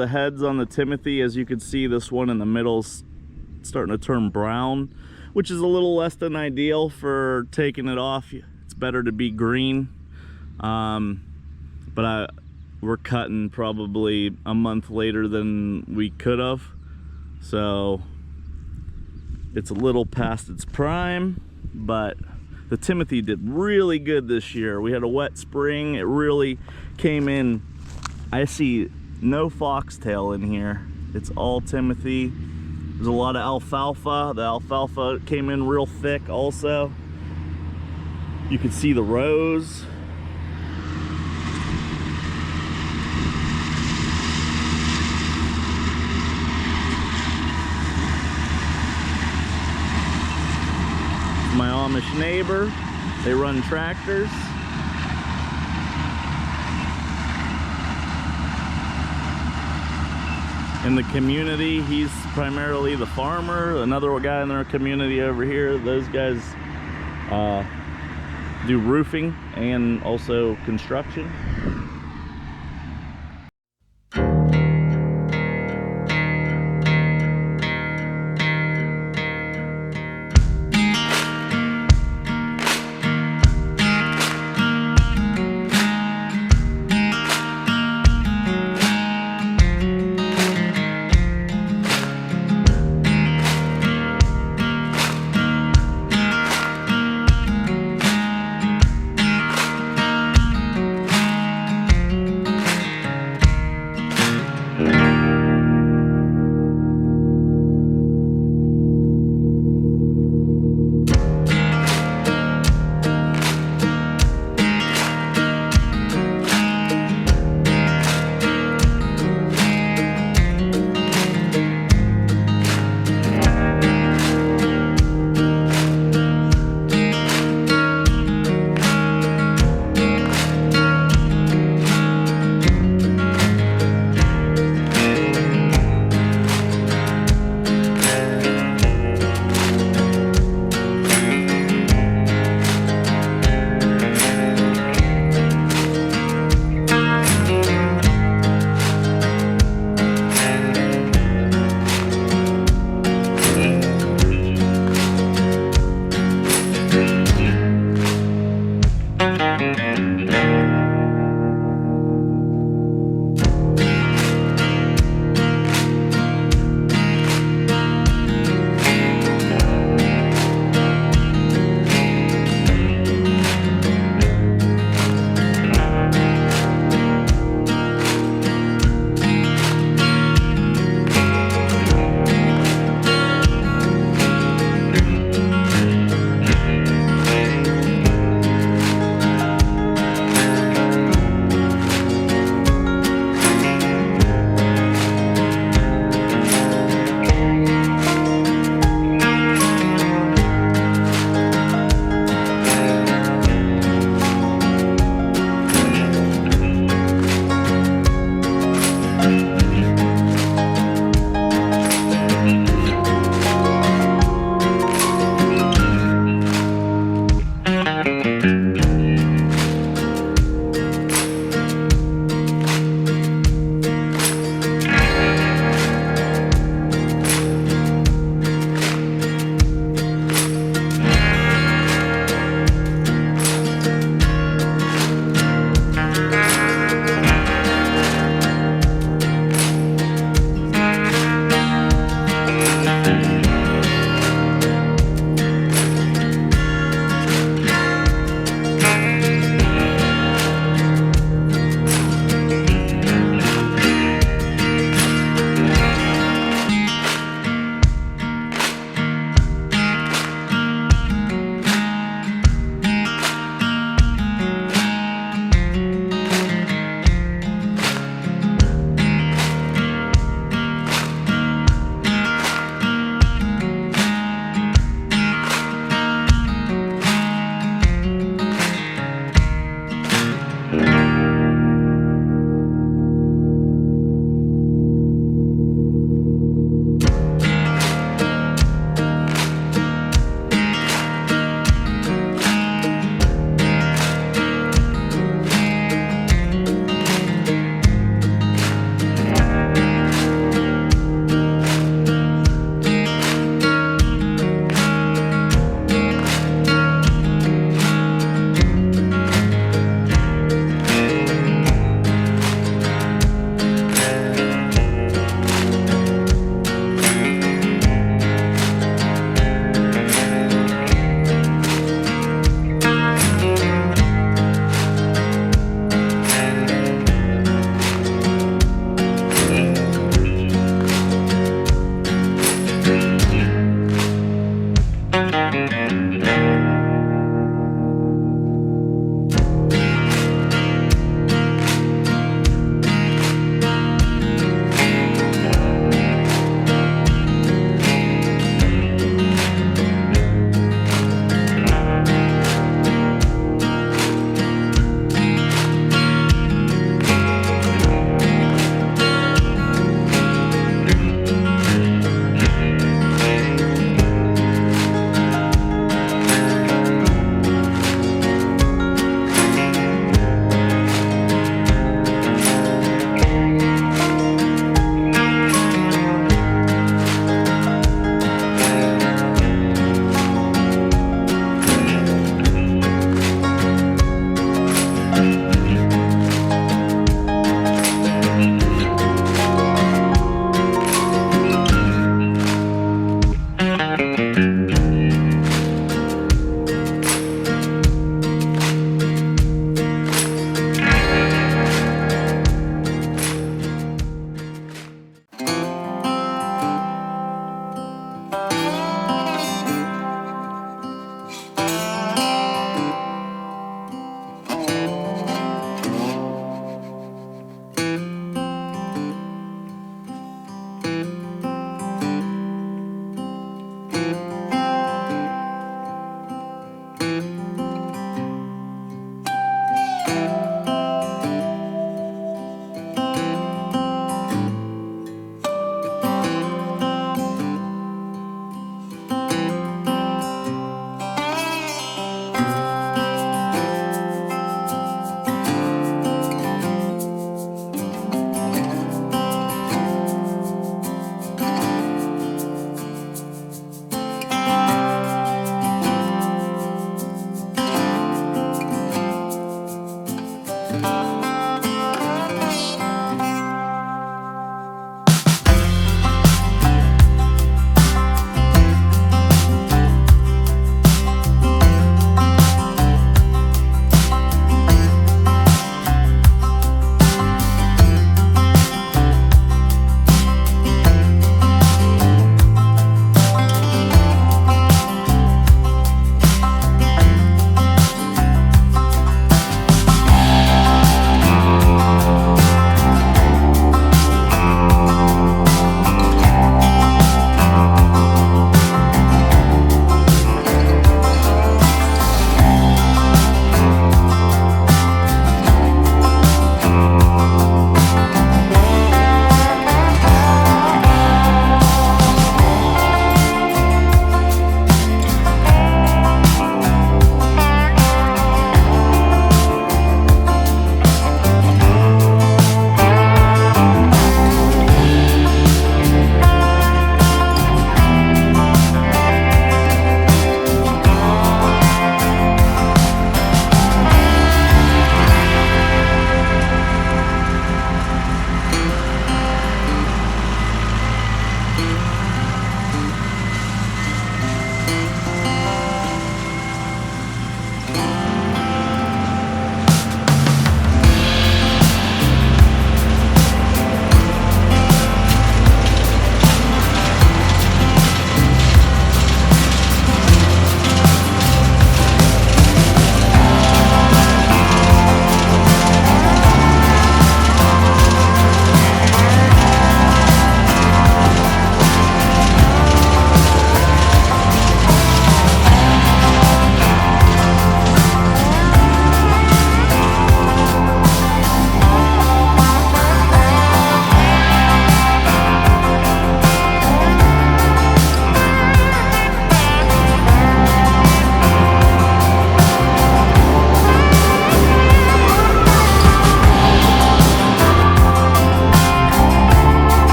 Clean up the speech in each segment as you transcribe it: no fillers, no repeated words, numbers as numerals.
the heads on the Timothy. As you can see, this one in the middle's starting to turn brown, which is a little less than ideal for taking it off. It's better to be green. But we're cutting probably a month later than we could have, so it's a little past its prime. But the Timothy did really good this year. We had a wet spring. It really came in. I see no foxtail in here. It's all Timothy. There's a lot of alfalfa. The alfalfa came in real thick also. You can see the rows. My Amish neighbor, they run tractors. In the community, he's primarily the farmer. Another guy in our community over here, those guys do roofing and also construction.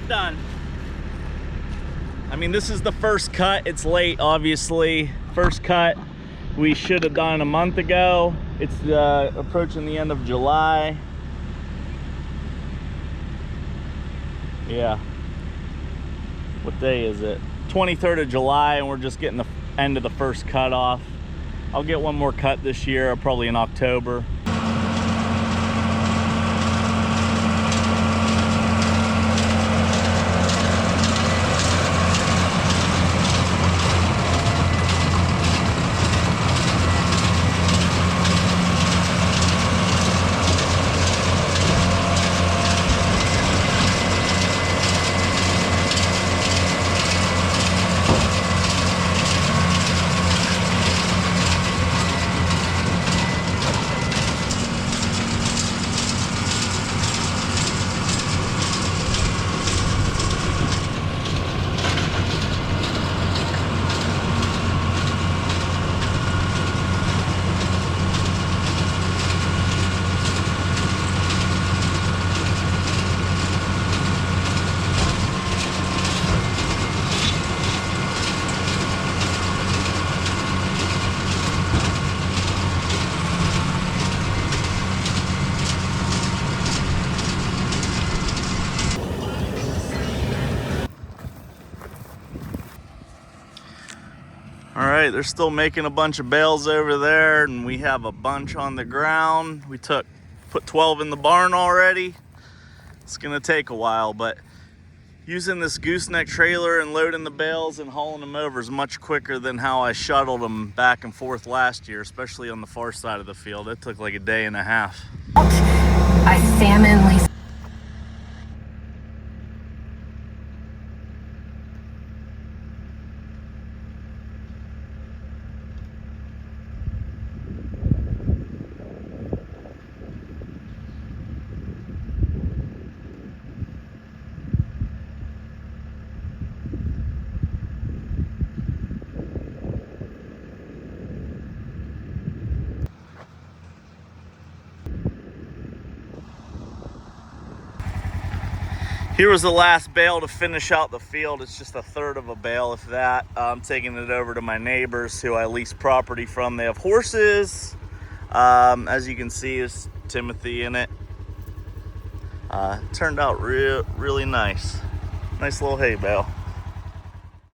cut done. I mean, this is the first cut. It's late, obviously. First cut we should have done a month ago. It's approaching the end of July. Yeah. What day is it? 23rd of July, and we're just getting the end of the first cut off. I'll get one more cut this year, probably in October. All right, they're still making a bunch of bales over there, and we have a bunch on the ground. We put 12 in the barn already. It's gonna take a while, but using this gooseneck trailer and loading the bales and hauling them over is much quicker than how I shuttled them back and forth last year, especially on the far side of the field. It took like a day and a half. I salmonly. Here was the last bale to finish out the field. It's just a third of a bale, if that. I'm taking it over to my neighbors who I lease property from. They have horses. As you can see, there's Timothy in it. Turned out really nice. Nice little hay bale.